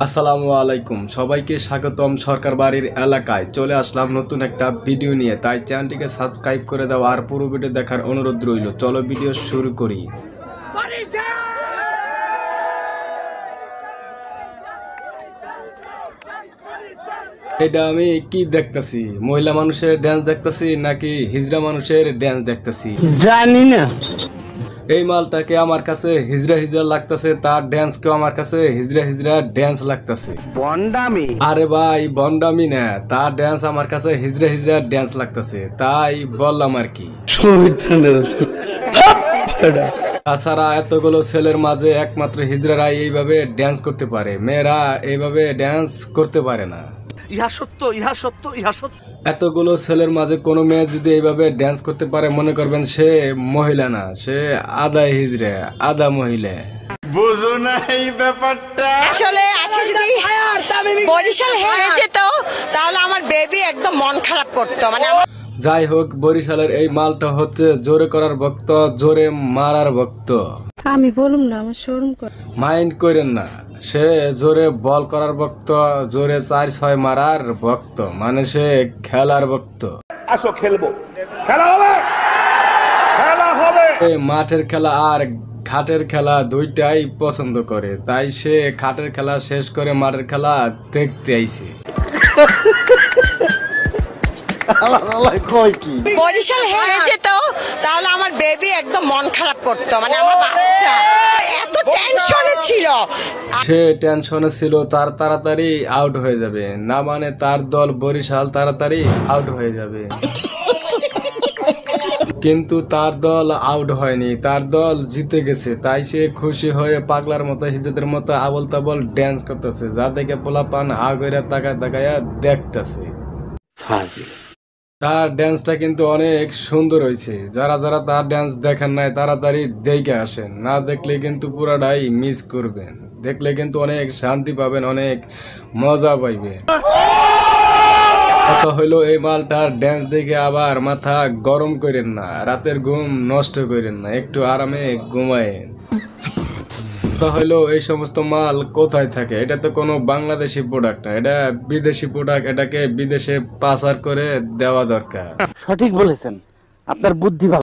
আসসালামু আলাইকুম, সবাইকে স্বাগতম। সরকার বাড়ির এলাকায় চলে আসলাম নতুন একটা ভিডিও নিয়ে, তাই চ্যানেলটিকে সাবস্ক্রাইব করে দাও আর পুরো ভিডিও দেখার অনুরোধ রইল। চলো ভিডিও শুরু করি। এটা আমি কি দেখতেছি? মহিলা মানুষের ড্যান্স দেখতেছি নাকি হিজড়া মানুষের ড্যান্স দেখতেছি জানি না। এই মালটাকে আমার কাছে হিজড়া হিজড়া লাগতেছে, তার ড্যান্স কেও আমার কাছে হিজড়া হিজড়া ড্যান্স লাগতেছে। বন্ডামি। আরে ভাই বন্ডামি না, তার ড্যান্স আমার কাছে হিজড়া হিজড়া ড্যান্স লাগতেছে, তাই বললাম আর কি। তাছাড়া এতগুলো ছেলের মাঝে একমাত্র হিজড়ারাই এইভাবে ড্যান্স করতে পারে, মেয়েরা এইভাবে ড্যান্স করতে পারে না। ইহা সত্য, ইহা সত্য, ইহা সত্য। এতগুলো ছেলের মাঝে কোনো মেয়ে যদি এইভাবে ড্যান্স করতে পারে, মনে করবেন সে মহিলা না, সে আধা হিজড়া আধা মহিলা। বুঝো না এই ব্যাপারটা। আসলে আজকে যদি বরিশাল হেরে যেত তাহলে আমার বেবি একদম মন খারাপ করতো। মানে যাই হোক, বরিশালের এই মালটা হচ্ছে জোরে করার ভক্ত, জোরে মারার ভক্ত। আমি বলুম না, আমার শরম করে। মাইন্ড করেন না, সে জোরে বল করার ভক্ত, জোরে 4-6 মারার ভক্ত, মানে সে খেলার ভক্ত। আসো খেলবো, খেলা হবে, খেলা হবে। মাঠের খেলা আর ঘাটের খেলা দুইটাই পছন্দ করে, তাই সে ঘাটের খেলা শেষ করে মাঠের খেলা দেখতে আইছে। বরিশাল হেরে যেত তাহলে আমার বেবি একদম মন খারাপ করতো। মানে আমার বাচ্চা এত টেনশনে ছিল, সে টেনশনে ছিল তার তাড়াতাড়ি আউট হয়ে যাবে, না মানে তার দল বরিশাল তাড়াতাড়ি আউট হয়ে যাবে। কিন্তু তার দল আউট হয়নি, তার দল জিতে গেছে, তাই সে খুশি হয়ে পাগলার মতো হিজেদের মতো আবল তাবল ড্যান্স করতেছে, যা দেখে পোলাপান আগেরা তাকায় তাকায়া দেখতেছে। তার ড্যান্সটা কিন্তু অনেক সুন্দর হয়েছে। যারা যারা তার ড্যান্স দেখেন নাই তাড়াতাড়ি দেখে আসেন, না দেখলে কিন্তু পুরাটাই মিস করবেন, দেখলে কিন্তু অনেক শান্তি পাবেন, অনেক মজা পাইবেন। কথা হইলো এই মালটার ড্যান্স দেখে আবার মাথা গরম করেন না, রাতের ঘুম নষ্ট করেন না, একটু আরামে ঘুমায়েন। হইলো এই সমস্ত মাল কোথায় থাকে? এটা তো কোনো বাংলাদেশি প্রোডাক্ট না, এটা বিদেশি প্রোডাক্ট, এটাকে বিদেশে পাচার করে দেওয়া দরকার। সঠিক বলেছেন, আপনার বুদ্ধি ভালো।